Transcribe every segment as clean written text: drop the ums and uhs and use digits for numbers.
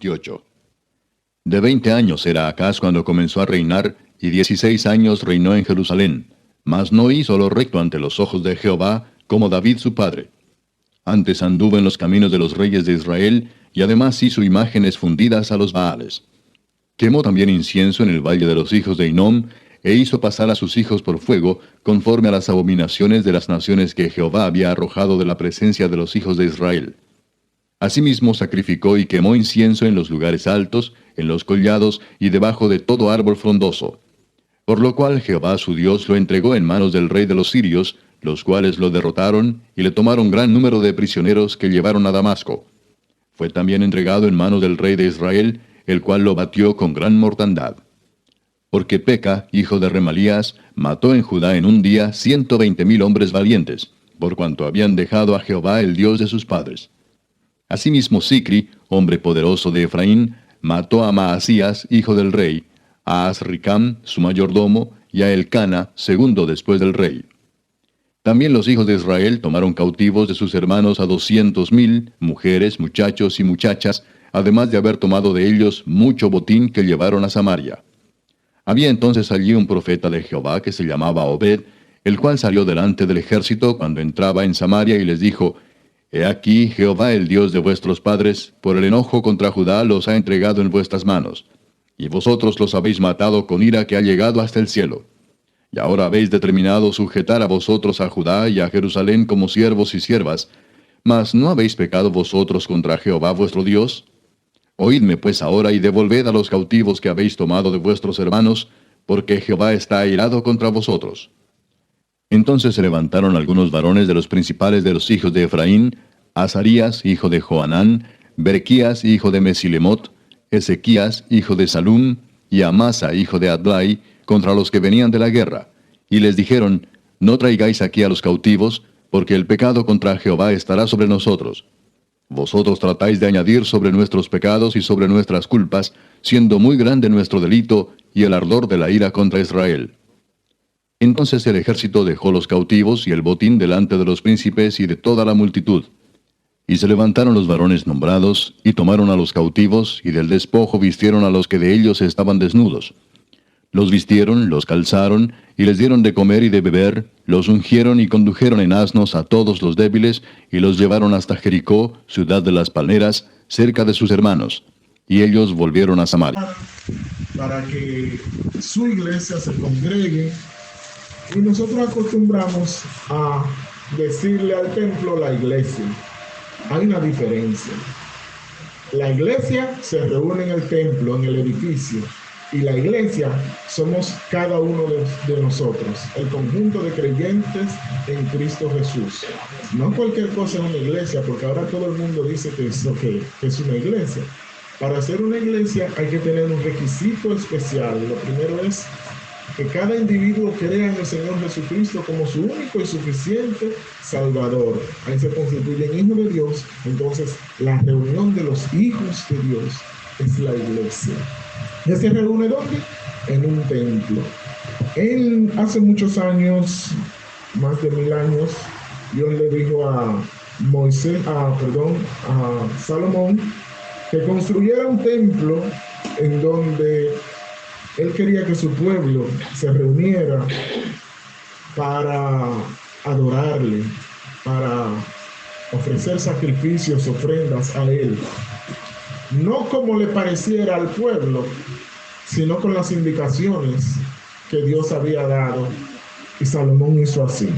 28. De 20 años era Acaz cuando comenzó a reinar, y 16 años reinó en Jerusalén. Mas no hizo lo recto ante los ojos de Jehová, como David su padre. Antes anduvo en los caminos de los reyes de Israel, y además hizo imágenes fundidas a los Baales. Quemó también incienso en el valle de los hijos de Hinnom, e hizo pasar a sus hijos por fuego, conforme a las abominaciones de las naciones que Jehová había arrojado de la presencia de los hijos de Israel. Asimismo sacrificó y quemó incienso en los lugares altos, en los collados y debajo de todo árbol frondoso. Por lo cual Jehová su Dios lo entregó en manos del rey de los sirios, los cuales lo derrotaron y le tomaron gran número de prisioneros que llevaron a Damasco. Fue también entregado en manos del rey de Israel, el cual lo batió con gran mortandad. Porque Peca, hijo de Remalías, mató en Judá en un día 120,000 hombres valientes, por cuanto habían dejado a Jehová el Dios de sus padres. Asimismo Sicri, hombre poderoso de Efraín, mató a Maasías, hijo del rey, a Azricam, su mayordomo, y a Elcana, segundo después del rey. También los hijos de Israel tomaron cautivos de sus hermanos a 200,000, mujeres, muchachos y muchachas, además de haber tomado de ellos mucho botín que llevaron a Samaria. Había entonces allí un profeta de Jehová que se llamaba Obed, el cual salió delante del ejército cuando entraba en Samaria y les dijo: He aquí, Jehová el Dios de vuestros padres, por el enojo contra Judá los ha entregado en vuestras manos, y vosotros los habéis matado con ira que ha llegado hasta el cielo. Y ahora habéis determinado sujetar a vosotros a Judá y a Jerusalén como siervos y siervas, mas ¿no habéis pecado vosotros contra Jehová vuestro Dios? Oídme pues ahora y devolved a los cautivos que habéis tomado de vuestros hermanos, porque Jehová está airado contra vosotros. Entonces se levantaron algunos varones de los principales de los hijos de Efraín, Azarías, hijo de Johanán, Berequías, hijo de Mesilemot, Ezequías, hijo de Salum, y Amasa, hijo de Adlai, contra los que venían de la guerra, y les dijeron: No traigáis aquí a los cautivos, porque el pecado contra Jehová estará sobre nosotros. Vosotros tratáis de añadir sobre nuestros pecados y sobre nuestras culpas, siendo muy grande nuestro delito y el ardor de la ira contra Israel. Entonces el ejército dejó los cautivos y el botín delante de los príncipes y de toda la multitud. Y se levantaron los varones nombrados, y tomaron a los cautivos, y del despojo vistieron a los que de ellos estaban desnudos. Los vistieron, los calzaron, y les dieron de comer y de beber, los ungieron y condujeron en asnos a todos los débiles, y los llevaron hasta Jericó, ciudad de las palmeras, cerca de sus hermanos. Y ellos volvieron a Samaria. Para que su iglesia se congregue, y nosotros acostumbramos a decirle al templo la iglesia. Hay una diferencia. La iglesia se reúne en el templo, en el edificio, y la iglesia somos cada uno de nosotros, el conjunto de creyentes en Cristo Jesús. No cualquier cosa es una iglesia, porque ahora todo el mundo dice que es una iglesia. Para ser una iglesia hay que tener un requisito especial. Lo primero es que cada individuo crea en el Señor Jesucristo como su único y suficiente Salvador. Ahí se constituyen hijos de Dios. Entonces, la reunión de los hijos de Dios es la iglesia. ¿Ya se reúne dónde? En un templo. Hace muchos años, más de 1000 años, Dios le dijo a Salomón, que construyera un templo en donde él quería que su pueblo se reuniera para adorarle, para ofrecer sacrificios, ofrendas a él. No como le pareciera al pueblo, sino con las indicaciones que Dios había dado. Y Salomón hizo así.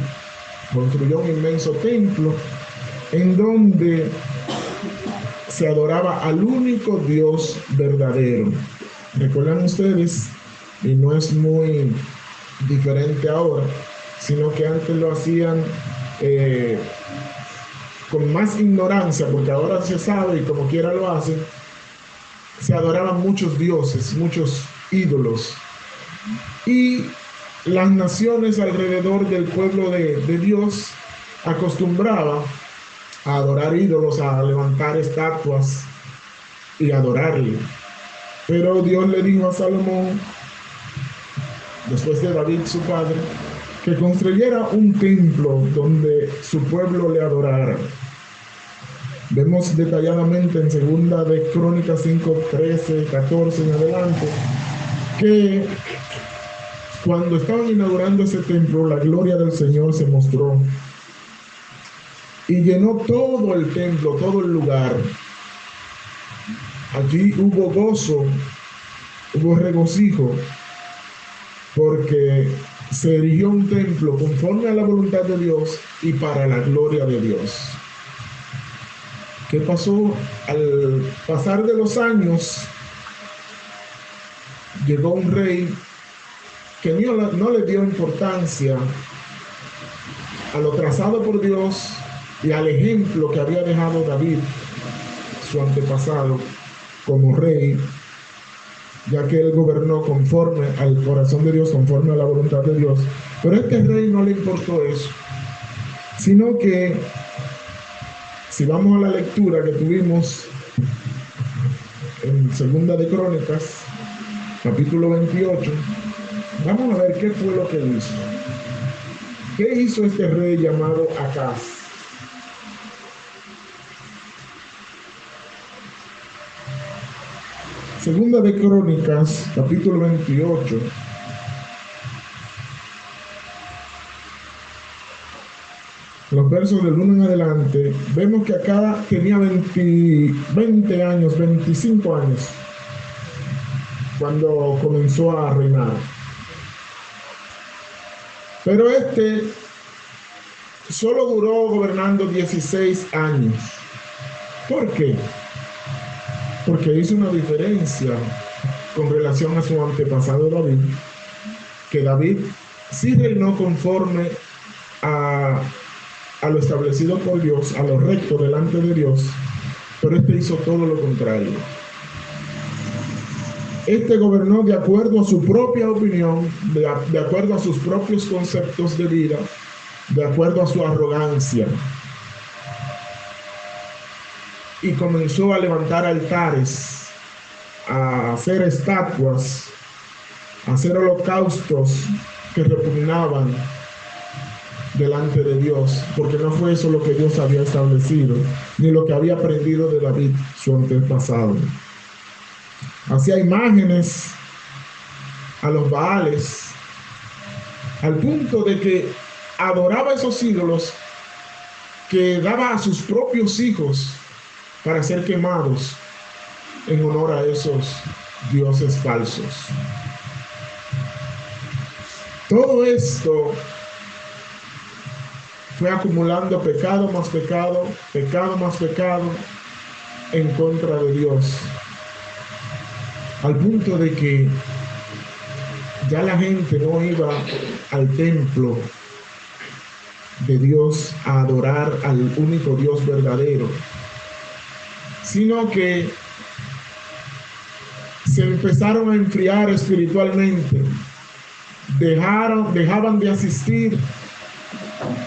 Construyó un inmenso templo en donde se adoraba al único Dios verdadero. Recuerdan ustedes, y no es muy diferente ahora, sino que antes lo hacían con más ignorancia, porque ahora se sabe y como quiera lo hacen. Se adoraban muchos dioses, muchos ídolos, y las naciones alrededor del pueblo de Dios acostumbraban a adorar ídolos, a levantar estatuas y adorarle. Pero Dios le dijo a Salomón, después de David su padre, que construyera un templo donde su pueblo le adorara. Vemos detalladamente en segunda de Crónicas 5, 13, 14 en adelante, que cuando estaban inaugurando ese templo, la gloria del Señor se mostró y llenó todo el templo, todo el lugar. Allí hubo gozo, hubo regocijo, porque se erigió un templo conforme a la voluntad de Dios y para la gloria de Dios. ¿Qué pasó? Al pasar de los años, llegó un rey que no le dio importancia a lo trazado por Dios y al ejemplo que había dejado David, su antepasado, como rey, ya que él gobernó conforme al corazón de Dios, conforme a la voluntad de Dios. Pero a este rey no le importó eso, sino que, si vamos a la lectura que tuvimos en Segunda de Crónicas, capítulo 28, vamos a ver qué fue lo que hizo. ¿Qué hizo este rey llamado Acaz? Segunda de Crónicas, capítulo 28. Los versos del 1 en adelante, vemos que acá tenía 20 años, 25 años, cuando comenzó a reinar. Pero este solo duró gobernando 16 años. ¿Por qué? Porque hizo una diferencia con relación a su antepasado David, que David sí reinó conforme a lo establecido por Dios, a lo recto delante de Dios, pero este hizo todo lo contrario. Este gobernó de acuerdo a su propia opinión, de acuerdo a sus propios conceptos de vida, de acuerdo a su arrogancia. Y comenzó a levantar altares, a hacer estatuas, a hacer holocaustos que repugnaban delante de Dios, porque no fue eso lo que Dios había establecido, ni lo que había aprendido de David, su antepasado. Hacía imágenes a los Baales, al punto de que adoraba a esos ídolos que daba a sus propios hijos para ser quemados en honor a esos dioses falsos. Todo esto fue acumulando pecado más pecado, pecado más pecado en contra de Dios, al punto de que ya la gente no iba al templo de Dios a adorar al único Dios verdadero, sino que se empezaron a enfriar espiritualmente, dejaban de asistir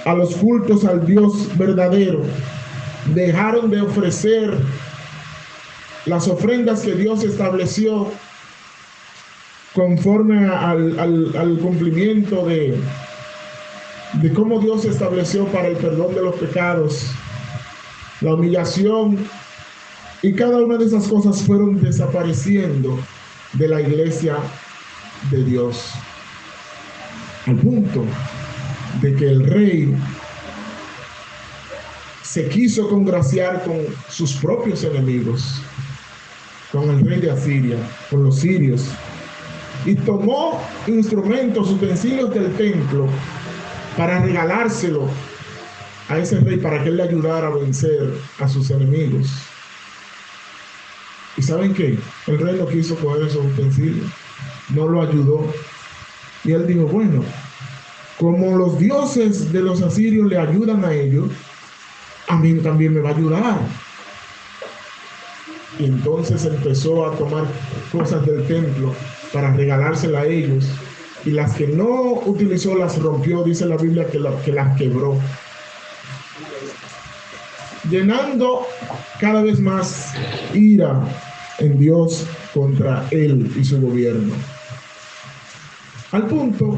a los cultos al Dios verdadero, dejaron de ofrecer las ofrendas que Dios estableció conforme al cumplimiento de cómo Dios estableció para el perdón de los pecados, la humillación, y cada una de esas cosas fueron desapareciendo de la iglesia de Dios, al punto de que el rey se quiso congraciar con sus propios enemigos, con el rey de Asiria, con los sirios, y tomó instrumentos, utensilios del templo para regalárselo a ese rey para que él le ayudara a vencer a sus enemigos. ¿Y saben qué? El rey no quiso coger esos utensilios, no lo ayudó. Y él dijo, bueno, como los dioses de los asirios le ayudan a ellos, a mí también me va a ayudar. Y entonces empezó a tomar cosas del templo para regalárselas a ellos, y las que no utilizó las rompió, dice la Biblia que las quebró, llenando cada vez más ira en Dios contra él y su gobierno, al punto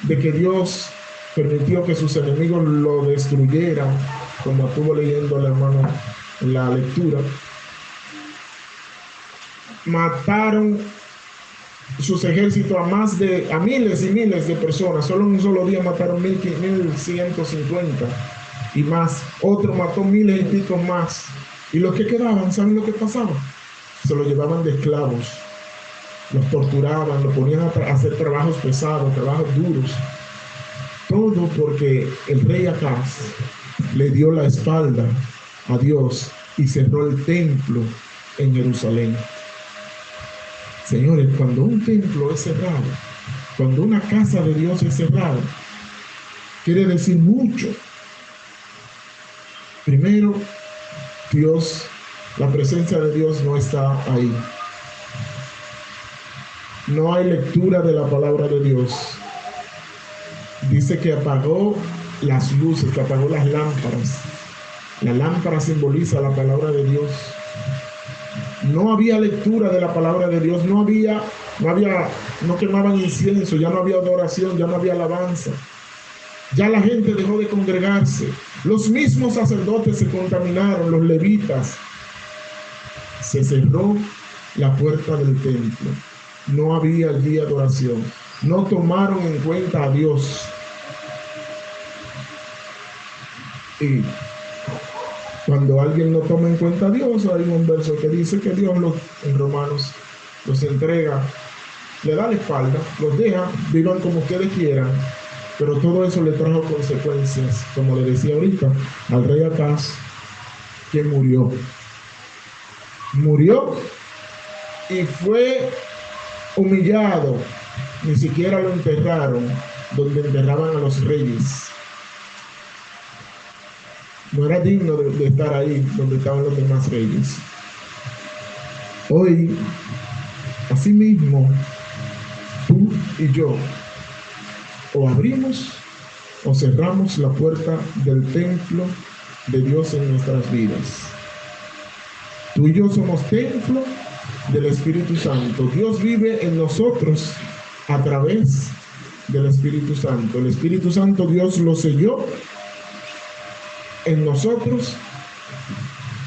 de que Dios permitió que sus enemigos lo destruyeran, como estuvo leyendo el hermano en la lectura, mataron sus ejércitos a miles y miles de personas. Solo en un solo día mataron 1150 y más. Otro mató miles y pico más. Y los que quedaban, ¿saben lo que pasaba? Se los llevaban de esclavos, los torturaban, los ponían a hacer trabajos pesados, trabajos duros. Todo porque el rey Acaz le dio la espalda a Dios y cerró el templo en Jerusalén. Señores, cuando un templo es cerrado, cuando una casa de Dios es cerrada, quiere decir mucho. Primero, Dios, la presencia de Dios no está ahí. No hay lectura de la palabra de Dios. Dice que apagó las luces, que apagó las lámparas. La lámpara simboliza la palabra de Dios. No había lectura de la palabra de Dios, no quemaban incienso, ya no había adoración, ya no había alabanza. Ya la gente dejó de congregarse. Los mismos sacerdotes se contaminaron, los levitas. Se cerró la puerta del templo. No había allí adoración. No tomaron en cuenta a Dios. Y cuando alguien no toma en cuenta a Dios, hay un verso que dice que Dios en Romanos los entrega, le da la espalda, los deja, vivan como ustedes quieran, pero todo eso le trajo consecuencias, como le decía ahorita, al rey Acaz, que murió y fue humillado, ni siquiera lo enterraron donde enterraban a los reyes. No era digno de estar ahí donde estaban los demás reyes. Hoy, asimismo, tú y yo, o abrimos o cerramos la puerta del templo de Dios en nuestras vidas. Tú y yo somos templo del Espíritu Santo. Dios vive en nosotros a través del Espíritu Santo. El Espíritu Santo Dios lo selló en nosotros.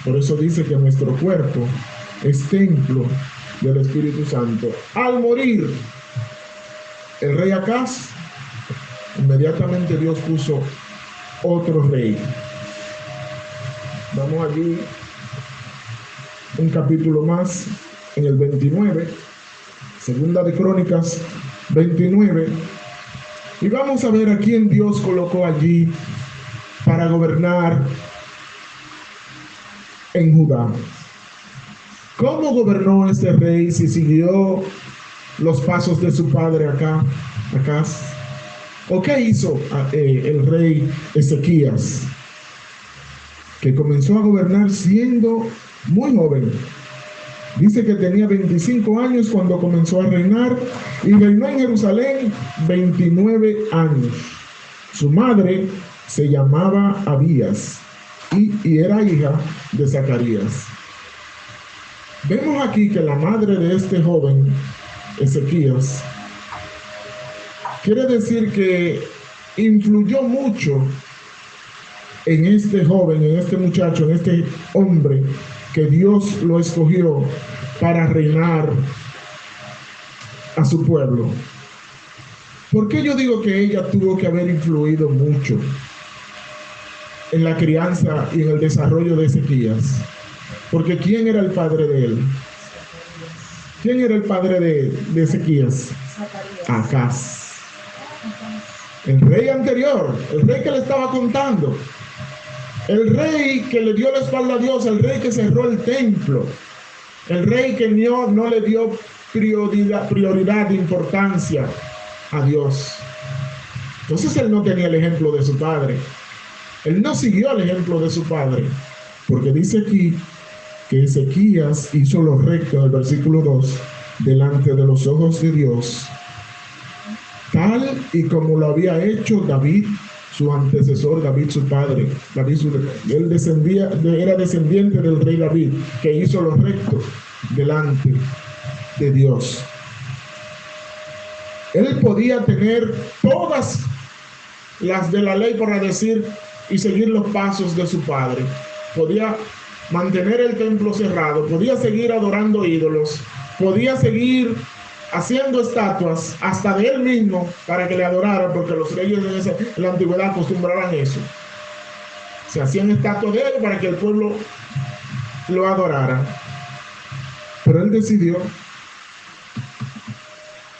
Por eso dice que nuestro cuerpo es templo del Espíritu Santo. Al morir el rey Acaz, inmediatamente Dios puso otro rey. Vamos allí un capítulo más, en el 29, Segunda de Crónicas 29, y vamos a ver a quién Dios colocó allí para gobernar en Judá. ¿Cómo gobernó este rey si siguió los pasos de su padre Acaz? ¿O qué hizo el rey Ezequías? Que comenzó a gobernar siendo muy joven. Dice que tenía 25 años cuando comenzó a reinar y reinó en Jerusalén 29 años. Su madre se llamaba Abías y era hija de Zacarías. Vemos aquí que la madre de este joven, Ezequías, quiere decir que influyó mucho en este joven, en este muchacho, en este hombre que Dios lo escogió para reinar a su pueblo. ¿Por qué yo digo que ella tuvo que haber influido mucho en la crianza y en el desarrollo de Ezequías? Porque ¿quién era el padre de él? ¿Quién era el padre de Ezequías? Acaz. El rey anterior, el rey que le estaba contando. El rey que le dio la espalda a Dios, el rey que cerró el templo, el rey que no le dio prioridad de importancia a Dios. Entonces él no tenía el ejemplo de su padre. Él no siguió el ejemplo de su padre, porque dice aquí que Ezequías hizo lo recto en el versículo 2 delante de los ojos de Dios, tal y como lo había hecho David, su antecesor, David su padre. Él era descendiente del rey David, que hizo lo recto delante de Dios. Él podía tener todas las de la ley, para decir, y seguir los pasos de su padre. Podía mantener el templo cerrado, podía seguir adorando ídolos, podía seguir haciendo estatuas hasta de él mismo para que le adoraran, porque los reyes en la antigüedad acostumbraban eso. Se hacían estatuas de él para que el pueblo lo adorara. Pero él decidió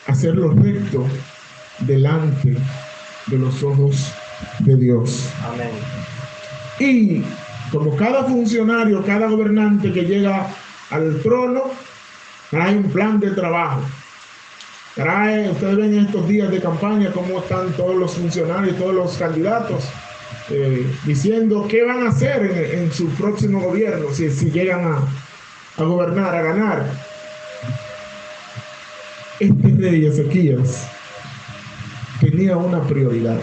hacerlo recto delante de los ojos de Dios. Amén. Y como cada funcionario, cada gobernante que llega al trono, trae un plan de trabajo. Ustedes ven en estos días de campaña cómo están todos los funcionarios, todos los candidatos, diciendo qué van a hacer en su próximo gobierno, si llegan a gobernar, a ganar. Este rey Ezequías tenía una prioridad.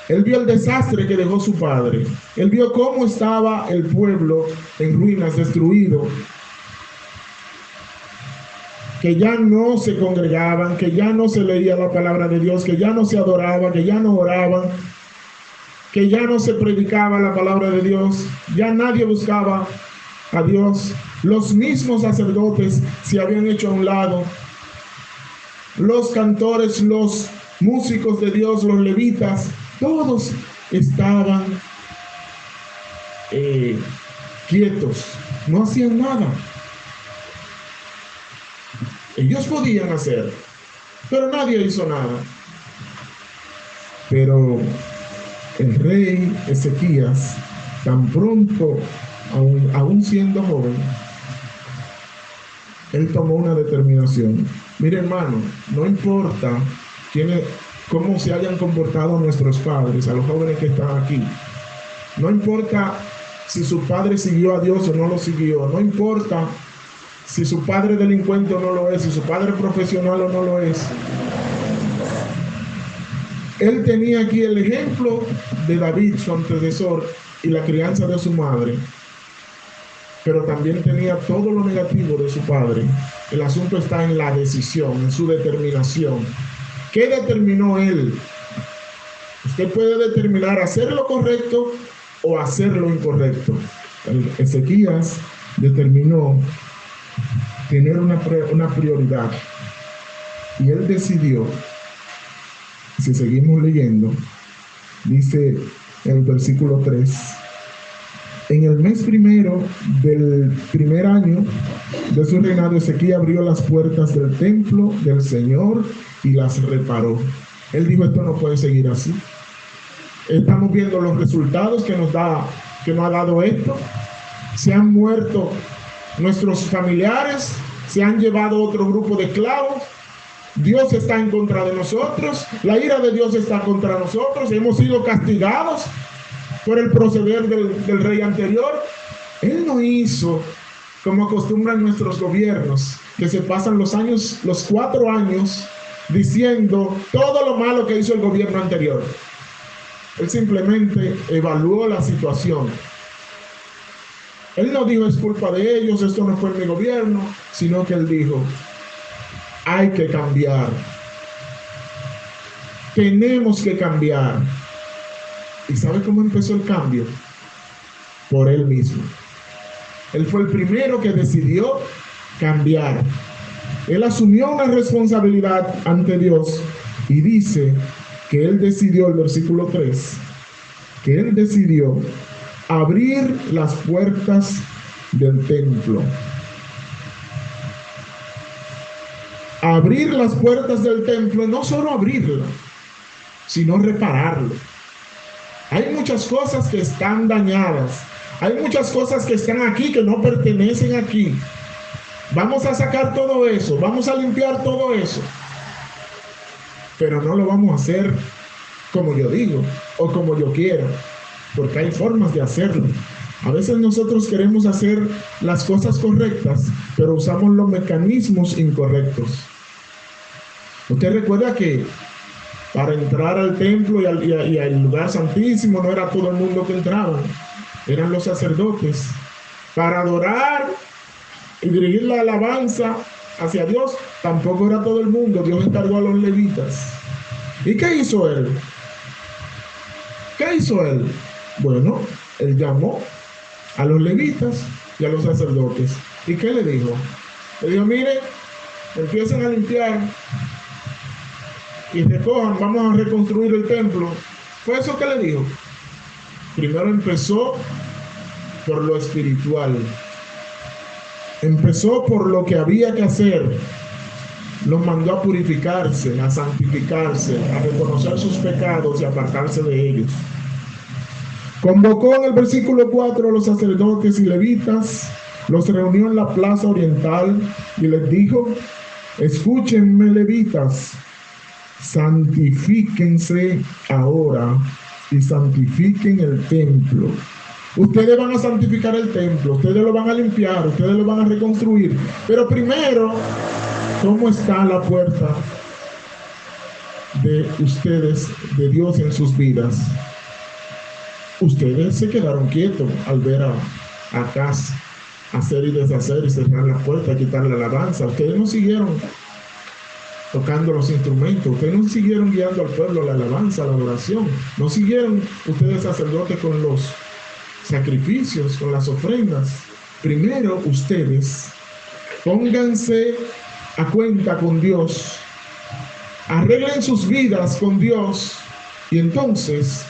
Él vio el desastre que dejó su padre. Él vio cómo estaba el pueblo en ruinas, destruido. Que ya no se congregaban, que ya no se leía la palabra de Dios, que ya no se adoraba, que ya no oraban, que ya no se predicaba la palabra de Dios, ya nadie buscaba a Dios. Los mismos sacerdotes se habían hecho a un lado. Los cantores, los músicos de Dios, los levitas, todos estaban quietos, no hacían nada. Ellos podían hacer, pero nadie hizo nada. Pero el rey Ezequías, tan pronto, aún siendo joven, él tomó una determinación. Mire, hermano, no importa cómo se hayan comportado nuestros padres, a los jóvenes que están aquí. No importa si su padre siguió a Dios o no lo siguió. No importa si su padre delincuente o no lo es, si su padre profesional o no lo es. Él tenía aquí el ejemplo de David, su antecesor, y la crianza de su madre. Pero también tenía todo lo negativo de su padre. El asunto está en la decisión, en su determinación. ¿Qué determinó él? Usted puede determinar hacer lo correcto o hacer lo incorrecto. Ezequías determinó tener una prioridad. Y él decidió, si seguimos leyendo, dice en el versículo 3, en el mes primero del primer año de su reinado, Ezequías abrió las puertas del templo del Señor y las reparó. Él dijo, esto no puede seguir así. Estamos viendo los resultados que nos ha dado esto. Se han muerto nuestros familiares, se han llevado otro grupo de esclavos. Dios está en contra de nosotros, la ira de Dios está contra nosotros, hemos sido castigados por el proceder del rey anterior. Él no hizo como acostumbran nuestros gobiernos, que se pasan los 4 años diciendo todo lo malo que hizo el gobierno anterior. Él simplemente evaluó la situación. Él no dijo es culpa de ellos, esto no fue en mi gobierno, sino que él dijo, hay que cambiar. Tenemos que cambiar. ¿Y sabe cómo empezó el cambio? Por él mismo. Él fue el primero que decidió cambiar. Él asumió una responsabilidad ante Dios y dice que él decidió, el versículo 3, que él decidió abrir las puertas del templo. Abrir las puertas del templo, no solo abrirla, sino repararlo. Hay muchas cosas que están dañadas. Hay muchas cosas que están aquí que no pertenecen aquí. Vamos a sacar todo eso, vamos a limpiar todo eso. Pero no lo vamos a hacer como yo digo o como yo quiero, porque hay formas de hacerlo. A veces nosotros queremos hacer las cosas correctas, pero usamos los mecanismos incorrectos. Usted recuerda que para entrar al templo y al lugar santísimo no era todo el mundo que entraba, eran los sacerdotes. Para adorar y dirigir la alabanza hacia Dios, tampoco era todo el mundo. Dios encargó a los levitas. ¿Y qué hizo él? ¿Qué hizo él? Bueno, él llamó a los levitas y a los sacerdotes. ¿Y qué le dijo? Le dijo, mire, empiecen a limpiar y recojan, vamos a reconstruir el templo. Fue eso que le dijo. Primero empezó por lo espiritual. Empezó por lo que había que hacer. Los mandó a purificarse, a santificarse, a reconocer sus pecados y apartarse de ellos. Convocó en el versículo 4 a los sacerdotes y levitas, los reunió en la plaza oriental y les dijo, escúchenme levitas, santifíquense ahora y santifiquen el templo. Ustedes van a santificar el templo, ustedes lo van a limpiar, ustedes lo van a reconstruir. Pero primero, ¿cómo está la puerta de ustedes, de Dios en sus vidas? Ustedes se quedaron quietos al ver a Acaz hacer y deshacer y cerrar la puerta, quitar la alabanza. Ustedes no siguieron tocando los instrumentos, ustedes no siguieron guiando al pueblo a la alabanza, a la adoración. No siguieron ustedes sacerdotes con los sacrificios, con las ofrendas. Primero ustedes pónganse a cuenta con Dios, arreglen sus vidas con Dios y entonces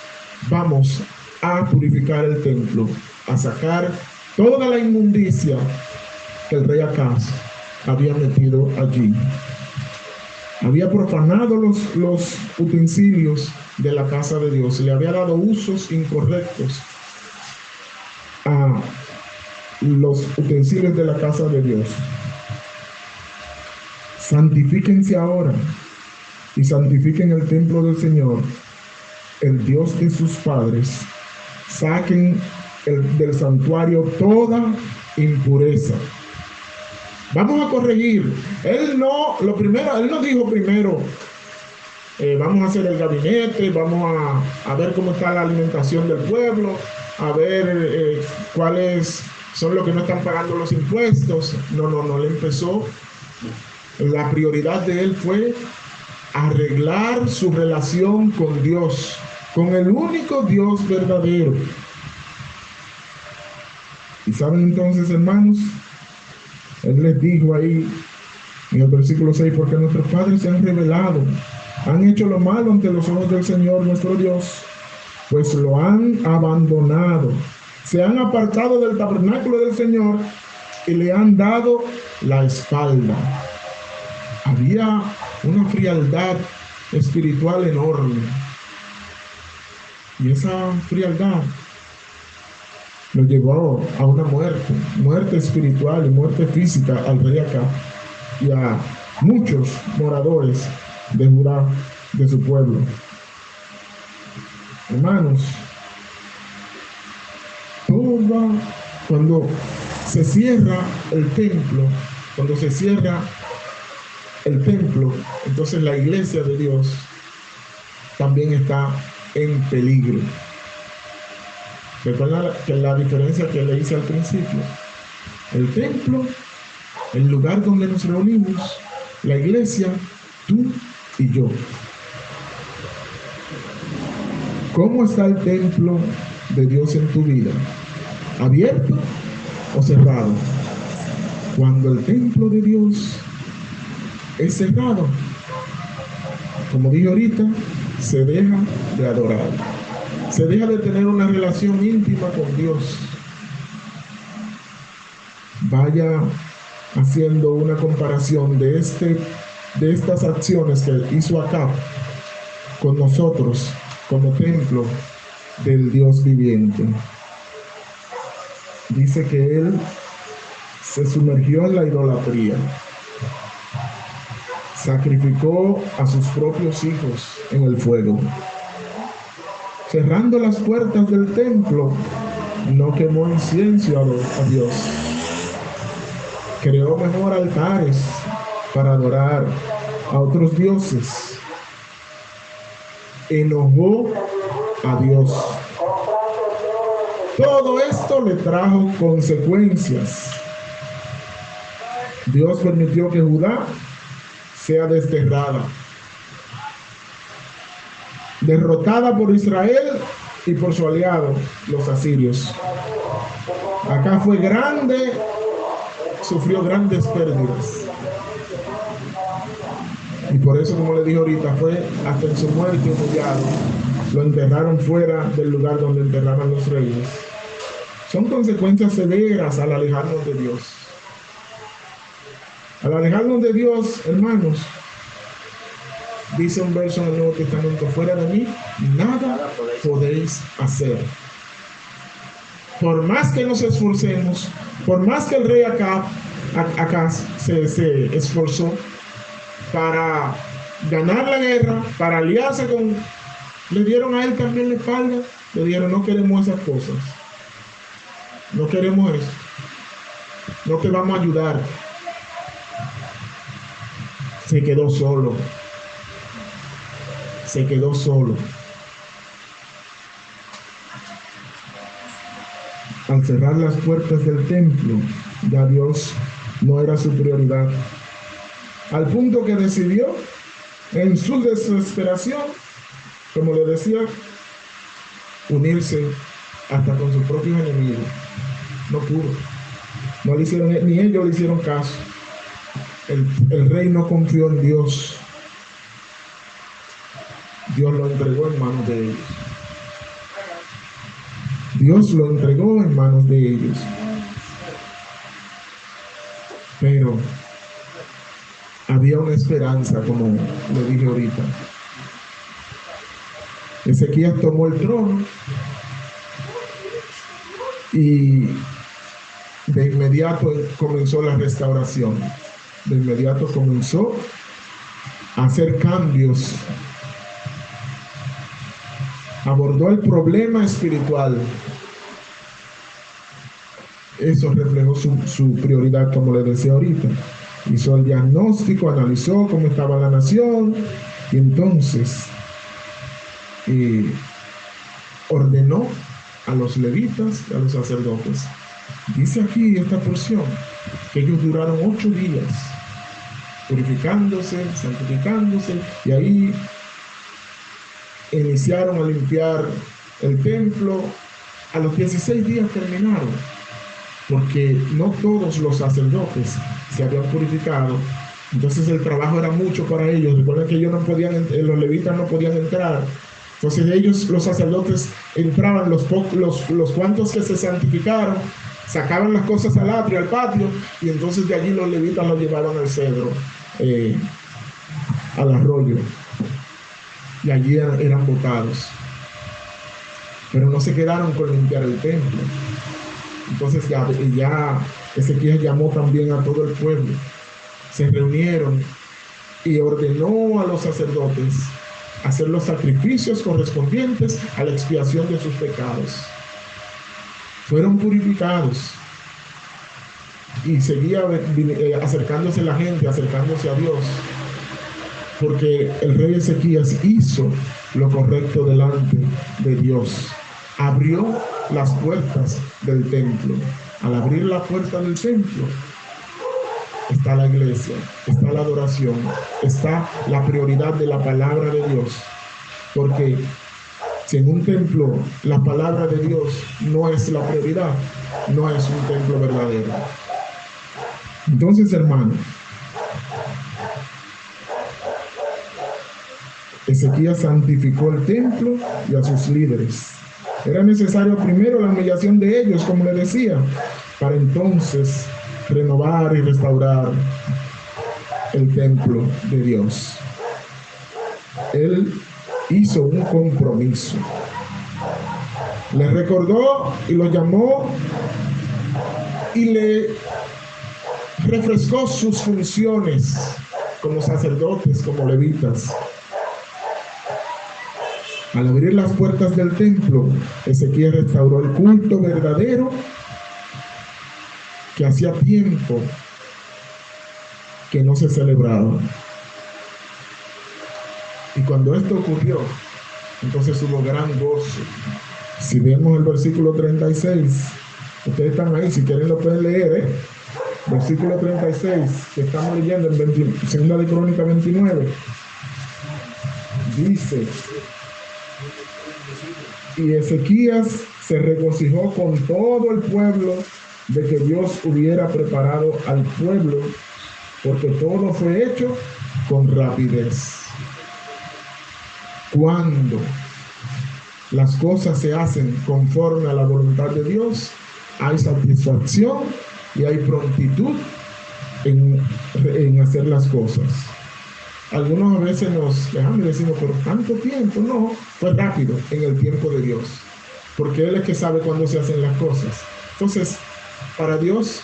vamos a purificar el templo, a sacar toda la inmundicia que el rey Acaz había metido allí. Había profanado los utensilios de la casa de Dios, le había dado usos incorrectos a los utensilios de la casa de Dios. Santifíquense ahora y santifiquen el templo del Señor, el Dios de sus padres. Saquen del santuario toda impureza. Vamos a corregir. Él no dijo primero, vamos a hacer el gabinete, vamos a ver cómo está la alimentación del pueblo, a ver cuáles son los que no están pagando los impuestos. No, él empezó. La prioridad de él fue arreglar su relación con Dios, con el único Dios verdadero. Y saben entonces, hermanos, él les dijo ahí en el versículo 6, porque nuestros padres se han rebelado, han hecho lo malo ante los ojos del Señor nuestro Dios, pues lo han abandonado, se han apartado del tabernáculo del Señor y le han dado la espalda. Había una frialdad espiritual enorme. Y esa frialdad lo llevó a una muerte espiritual y muerte física al rey Acaz y a muchos moradores de Judá, de su pueblo. Hermanos, cuando se cierra el templo, entonces la iglesia de Dios también está en peligro. Recuerda que la diferencia que le hice al principio, el templo, el lugar donde nos reunimos, la iglesia, tú y yo. ¿Cómo está el templo de Dios en tu vida? ¿Abierto o cerrado? Cuando el templo de Dios es cerrado, como dije ahorita, se deja de adorar, se deja de tener una relación íntima con Dios. Vaya haciendo una comparación de estas acciones que hizo Acaz con nosotros como templo del Dios viviente. Dice que él se sumergió en la idolatría, sacrificó a sus propios hijos en el fuego. Cerrando las puertas del templo, no quemó incienso a Dios. Creó mejor altares para adorar a otros dioses. Enojó a Dios. Todo esto le trajo consecuencias. Dios permitió que Judá sea desterrada, derrotada por Israel y por su aliado, los asirios. Acá fue grande, sufrió grandes pérdidas. Y por eso, como le dije ahorita, fue hasta en su muerte humillado. Lo enterraron fuera del lugar donde enterraban los reyes. Son consecuencias severas al alejarnos de Dios. Al alejarnos de Dios, hermanos, dice un verso en el Nuevo Testamento: fuera de mí, nada podéis hacer. Por más que nos esforcemos, por más que el rey acá se esforzó para ganar la guerra, para aliarse con... Le dieron a él también la espalda, le dijeron: no queremos esas cosas, no queremos eso, no te vamos a ayudar. Se quedó solo, se quedó solo. Al cerrar las puertas del templo, ya Dios no era su prioridad, al punto que decidió, en su desesperación, como le decía, unirse hasta con sus propios enemigos. No pudo, no le hicieron, ni ellos le hicieron caso. El rey no confió en Dios. Dios lo entregó en manos de ellos. Dios lo entregó en manos de ellos. Pero había una esperanza, como le dije ahorita. Ezequías tomó el trono y de inmediato comenzó la restauración. De inmediato comenzó a hacer cambios. Abordó el problema espiritual. Eso reflejó su prioridad, como le decía ahorita. Hizo el diagnóstico, analizó cómo estaba la nación y entonces ordenó a los levitas y a los sacerdotes. Dice aquí esta porción que ellos duraron 8 días purificándose, santificándose, y ahí iniciaron a limpiar el templo. A los 16 días terminaron, porque no todos los sacerdotes se habían purificado. Entonces el trabajo era mucho para ellos. Recuerden que ellos no podían, los levitas no podían entrar. Entonces ellos, los sacerdotes, entraban, los cuantos que se santificaron, sacaban las cosas al atrio, al patio, y entonces de allí los levitas los llevaban al cedro, al arroyo, y allí eran botados. Pero no se quedaron con limpiar el templo. Entonces ya Ezequías llamó también a todo el pueblo. Se reunieron y ordenó a los sacerdotes hacer los sacrificios correspondientes a la expiación de sus pecados. Fueron purificados y seguía acercándose la gente, acercándose a Dios, porque el rey Ezequías hizo lo correcto delante de Dios. Abrió las puertas del templo. Al abrir la puerta del templo está la iglesia, está la adoración, está la prioridad de la palabra de Dios. Porque si en un templo la palabra de Dios no es la prioridad, no es un templo verdadero. Entonces, hermano, Ezequías santificó el templo y a sus líderes. Era necesario primero la humillación de ellos, como le decía, para entonces renovar y restaurar el templo de Dios. Él hizo un compromiso. Le recordó y lo llamó y le refrescó sus funciones como sacerdotes, como levitas. Al abrir las puertas del templo, Ezequías restauró el culto verdadero que hacía tiempo que no se celebraba. Y cuando esto ocurrió, entonces hubo gran gozo. Si vemos el versículo 36, ustedes están ahí, si quieren lo pueden leer, versículo 36, que estamos leyendo en 2 de Crónicas 29, dice: Y Ezequías se regocijó con todo el pueblo de que Dios hubiera preparado al pueblo, porque todo fue hecho con rapidez. Cuando las cosas se hacen conforme a la voluntad de Dios, hay satisfacción y hay prontitud en hacer las cosas. Algunos a veces nos dejamos y decimos, pero tanto tiempo, no, fue rápido en el tiempo de Dios, porque Él es que sabe cuándo se hacen las cosas. Entonces, para Dios,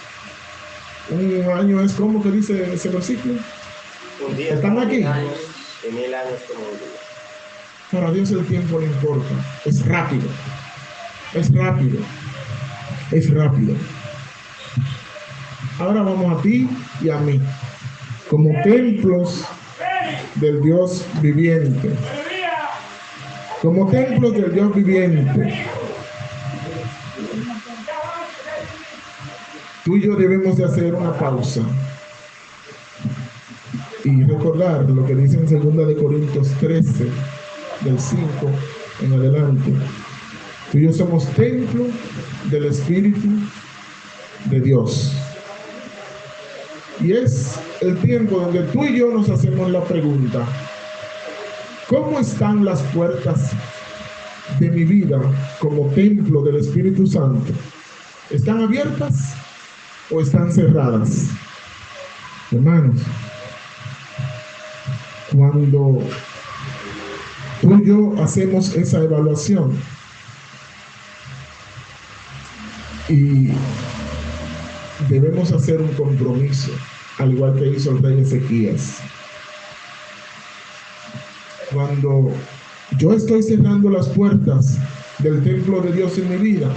un año es como que dice ese versículo. Un día ¿Están aquí? 1000 años, y 1000 años como un día. Para Dios el tiempo no importa, es rápido, es rápido, es rápido. Ahora vamos a ti y a mí, como templos del Dios viviente, como templos del Dios viviente. Tú y yo debemos de hacer una pausa y recordar lo que dice en 2 de Corintios 13, del 5 en adelante. Tú y yo somos templo del Espíritu de Dios. Y es el tiempo donde tú y yo nos hacemos la pregunta: ¿cómo están las puertas de mi vida como templo del Espíritu Santo? ¿Están abiertas o están cerradas? Hermanos, cuando tú y yo hacemos esa evaluación y debemos hacer un compromiso, al igual que hizo el rey Ezequías. Cuando yo estoy cerrando las puertas del templo de Dios en mi vida,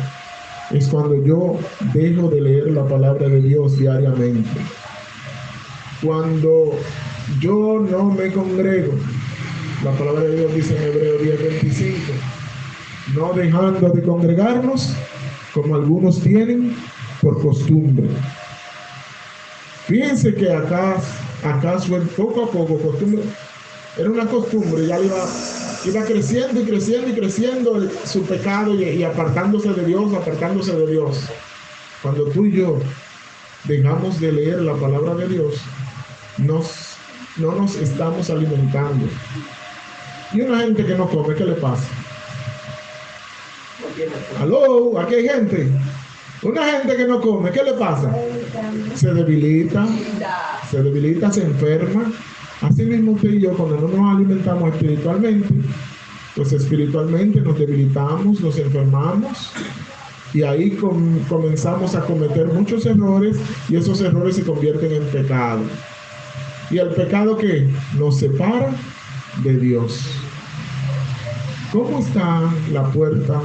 es cuando yo dejo de leer la palabra de Dios diariamente. Cuando yo no me congrego, la palabra de Dios dice en Hebreos 10:25, no dejando de congregarnos, como algunos tienen por costumbre. Fíjense que acaso poco a poco, costumbre, era una costumbre, ya iba creciendo y creciendo y creciendo su pecado y apartándose de Dios, apartándose de Dios. Cuando tú y yo dejamos de leer la palabra de Dios, no nos estamos alimentando. Y una gente que no come, ¿qué le pasa? ¿Aló? Aquí hay gente. Una gente que no come, ¿qué le pasa? Se debilita, se enferma. Así mismo usted y yo, cuando no nos alimentamos espiritualmente, pues espiritualmente nos debilitamos, nos enfermamos, y ahí comenzamos a cometer muchos errores, y esos errores se convierten en pecado. ¿Y el pecado qué? Nos separa de Dios. ¿Cómo está la puerta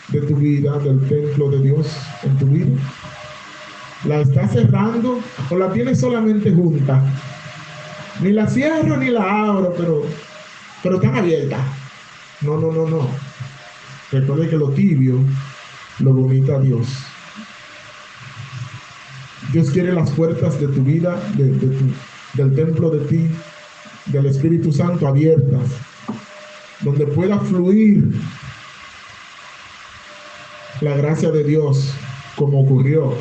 de tu vida, del templo de Dios en tu vida? ¿La estás cerrando o la tienes solamente junta? Ni la cierro ni la abro, pero están abiertas. No. Recuerde que lo tibio lo vomita Dios. Dios quiere las puertas de tu vida, del templo de ti, del Espíritu Santo, abiertas, donde pueda fluir la gracia de Dios, como ocurrió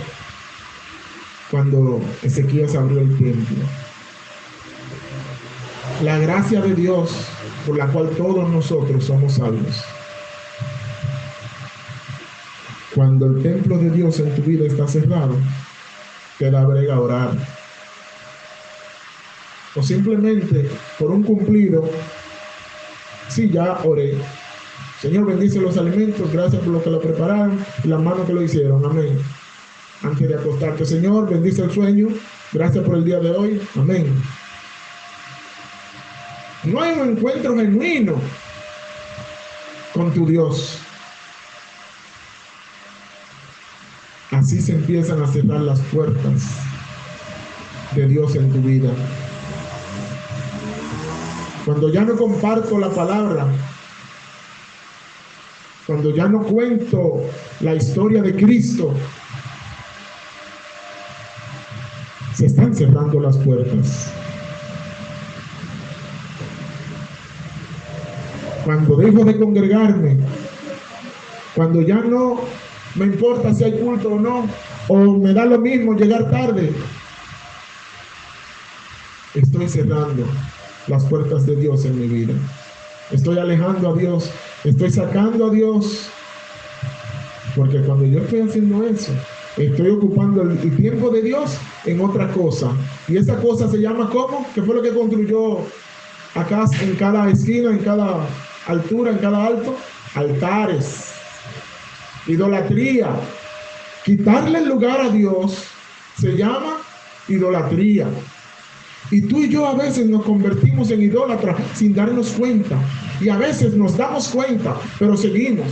cuando Ezequías abrió el templo. La gracia de Dios por la cual todos nosotros somos salvos. Cuando el templo de Dios en tu vida está cerrado, te da brega a orar. O simplemente por un cumplido, sí, ya oré. Señor, bendice los alimentos, gracias por lo que lo prepararon y las manos que lo hicieron, amén. Antes de acostarte, Señor, bendice el sueño, gracias por el día de hoy, amén. No hay un encuentro genuino con tu Dios. Así se empiezan a cerrar las puertas de Dios en tu vida. Cuando ya no comparto la palabra, cuando ya no cuento la historia de Cristo, se están cerrando las puertas. Cuando dejo de congregarme, Cuando ya no me importa si hay culto o no, o me da lo mismo llegar tarde, estoy cerrando las puertas de Dios en mi vida. Estoy alejando a Dios, estoy sacando a Dios, porque cuando yo estoy haciendo eso, estoy ocupando el tiempo de Dios en otra cosa. Y esa cosa se llama ¿cómo? ¿Qué fue lo que construyó acá en cada esquina, en cada altura, en cada alto? Altares. Idolatría. Quitarle el lugar a Dios se llama idolatría. Y tú y yo a veces nos convertimos en idólatras sin darnos cuenta. Y a veces nos damos cuenta, pero seguimos.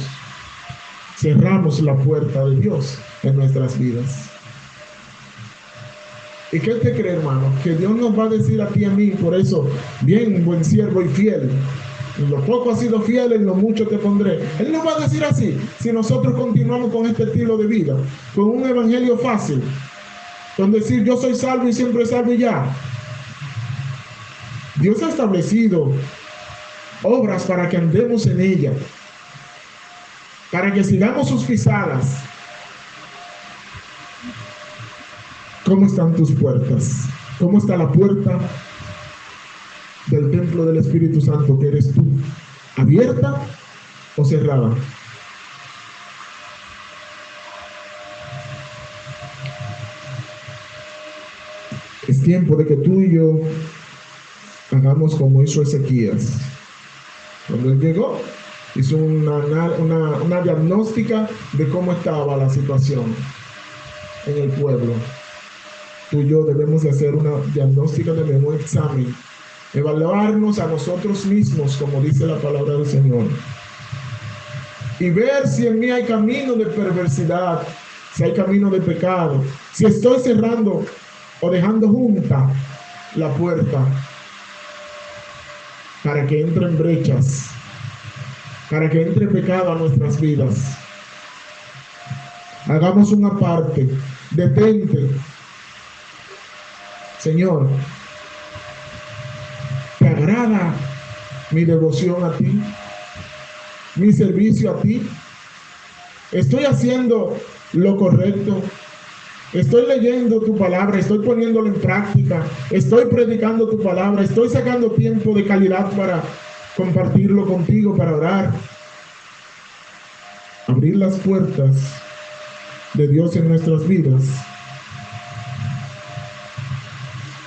Cerramos la puerta de Dios en nuestras vidas. ¿Y qué te cree, hermano? Que Dios nos va a decir a ti y a mí, por eso, bien, buen siervo y fiel. En lo poco has sido fiel, en lo mucho te pondré. Él nos va a decir así, si nosotros continuamos con este estilo de vida, con un evangelio fácil, con decir yo soy salvo y siempre salvo y ya. Dios ha establecido obras para que andemos en ellas, para que sigamos sus pisadas. ¿Cómo están tus puertas? ¿Cómo está la puerta del templo del Espíritu Santo que eres tú? ¿Abierta o cerrada? Es tiempo de que tú y yo hagamos como hizo Ezequías. Cuando él llegó, hizo una diagnóstica de cómo estaba la situación en el pueblo. Tú y yo debemos de hacer una diagnóstica, de un examen, evaluarnos a nosotros mismos, como dice la palabra del Señor, y ver si en mí hay camino de perversidad, si hay camino de pecado, si estoy cerrando o dejando junta la puerta para que entren brechas, para que entre pecado a nuestras vidas. Hagamos una parte, detente. Señor, ¿te agrada mi devoción a ti? ¿Mi servicio a ti? ¿Estoy haciendo lo correcto? ¿Estoy leyendo tu palabra? ¿Estoy poniéndolo en práctica? ¿Estoy predicando tu palabra? ¿Estoy sacando tiempo de calidad para compartirlo contigo, para orar? Abrir las puertas de Dios en nuestras vidas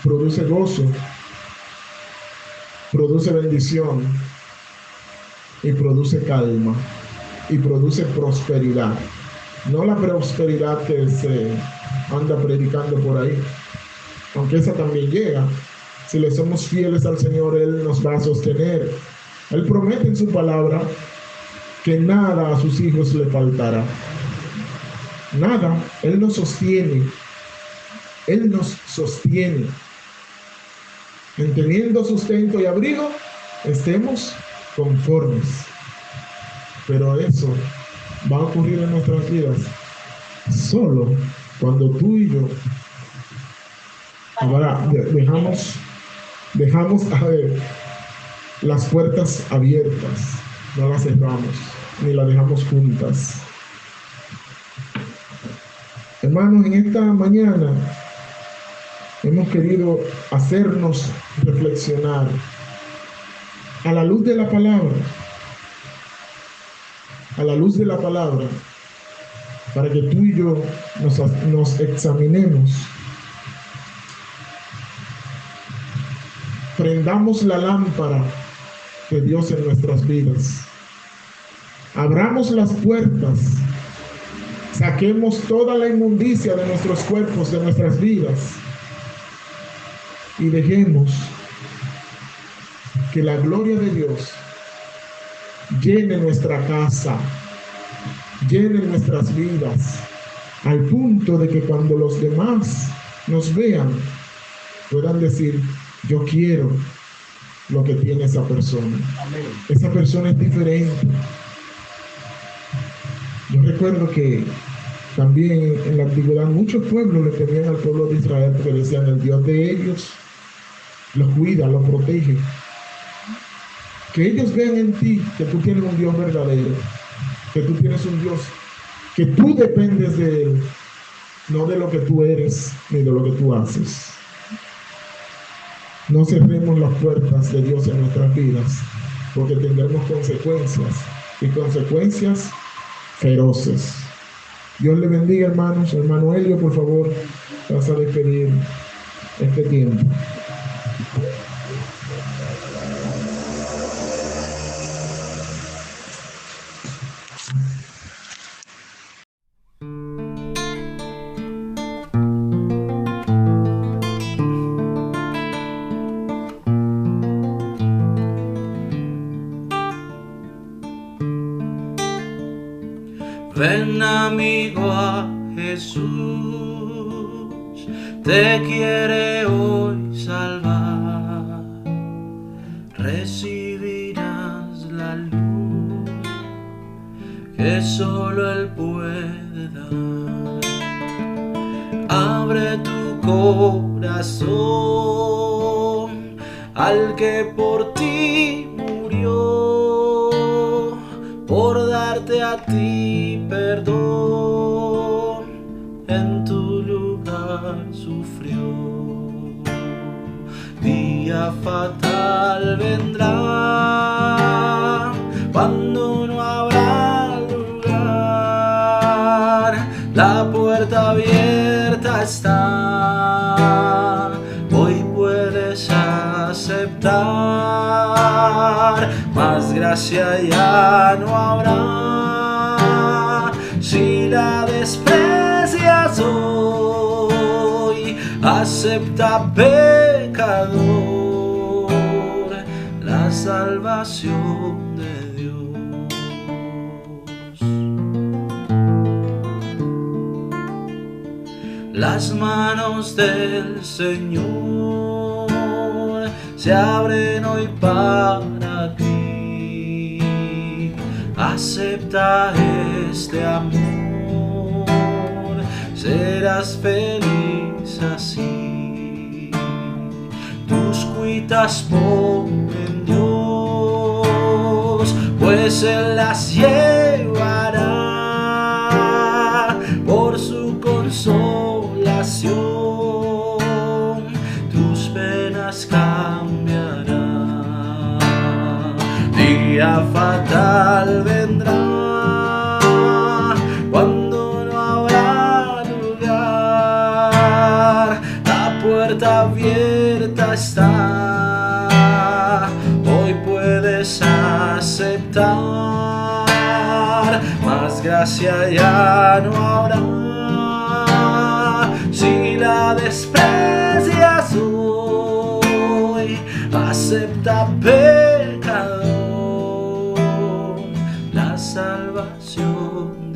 produce gozo, produce bendición y produce calma y produce prosperidad. No la prosperidad que se anda predicando por ahí, aunque esa también llega. Si le somos fieles al Señor, Él nos va a sostener. Él promete en su palabra que nada a sus hijos le faltará. Nada. Él nos sostiene. Él nos sostiene. En teniendo sustento y abrigo, estemos conformes. Pero eso va a ocurrir en nuestras vidas solo cuando tú y yo ahora dejamos a ver las puertas abiertas, no las cerramos ni las dejamos juntas. Hermanos, en esta mañana hemos querido hacernos reflexionar a la luz de la palabra, para que tú y yo nos examinemos, prendamos la lámpara de Dios en nuestras vidas, abramos las puertas, saquemos toda la inmundicia de nuestros cuerpos, de nuestras vidas, y dejemos que la gloria de Dios llene nuestra casa, llene nuestras vidas, al punto de que cuando los demás nos vean, puedan decir: yo quiero lo que tiene esa persona. Amén. Esa persona es diferente. Yo recuerdo que también en la antigüedad muchos pueblos le temían al pueblo de Israel porque decían: el Dios de ellos los cuida, los protege. Que ellos vean en ti que tú tienes un Dios verdadero. que tú tienes un Dios, que tú dependes de Él, no de lo que tú eres ni de lo que tú haces. No cerremos las puertas de Dios en nuestras vidas, porque tendremos consecuencias, y consecuencias feroces. Dios le bendiga, hermanos. Hermano Helio, por favor, vas a despedir este tiempo. Ven, amigo, a Jesús, te quiere hoy salvar. Recibirás la luz que solo Él puede dar. Abre tu corazón al que por ti murió, por darte a ti perdón, en tu lugar sufrió. Día fatal vendrá cuando no habrá lugar, la puerta abierta está, hoy puedes aceptar, más gracia ya no habrá si la desprecias hoy. Acepta, pecador, la salvación de Dios. Las manos del Señor se abren hoy para ti. Acepta este amor, serás feliz así. Tus cuitas pon en Dios, pues Él las llevará por su consolación. Tus penas cambiarán. Día fatal vendrá cuando no habrá lugar, la puerta abierta está, hoy puedes aceptar, más gracia ya no habrá si la desprecias hoy. Acepta, pecador, la salvación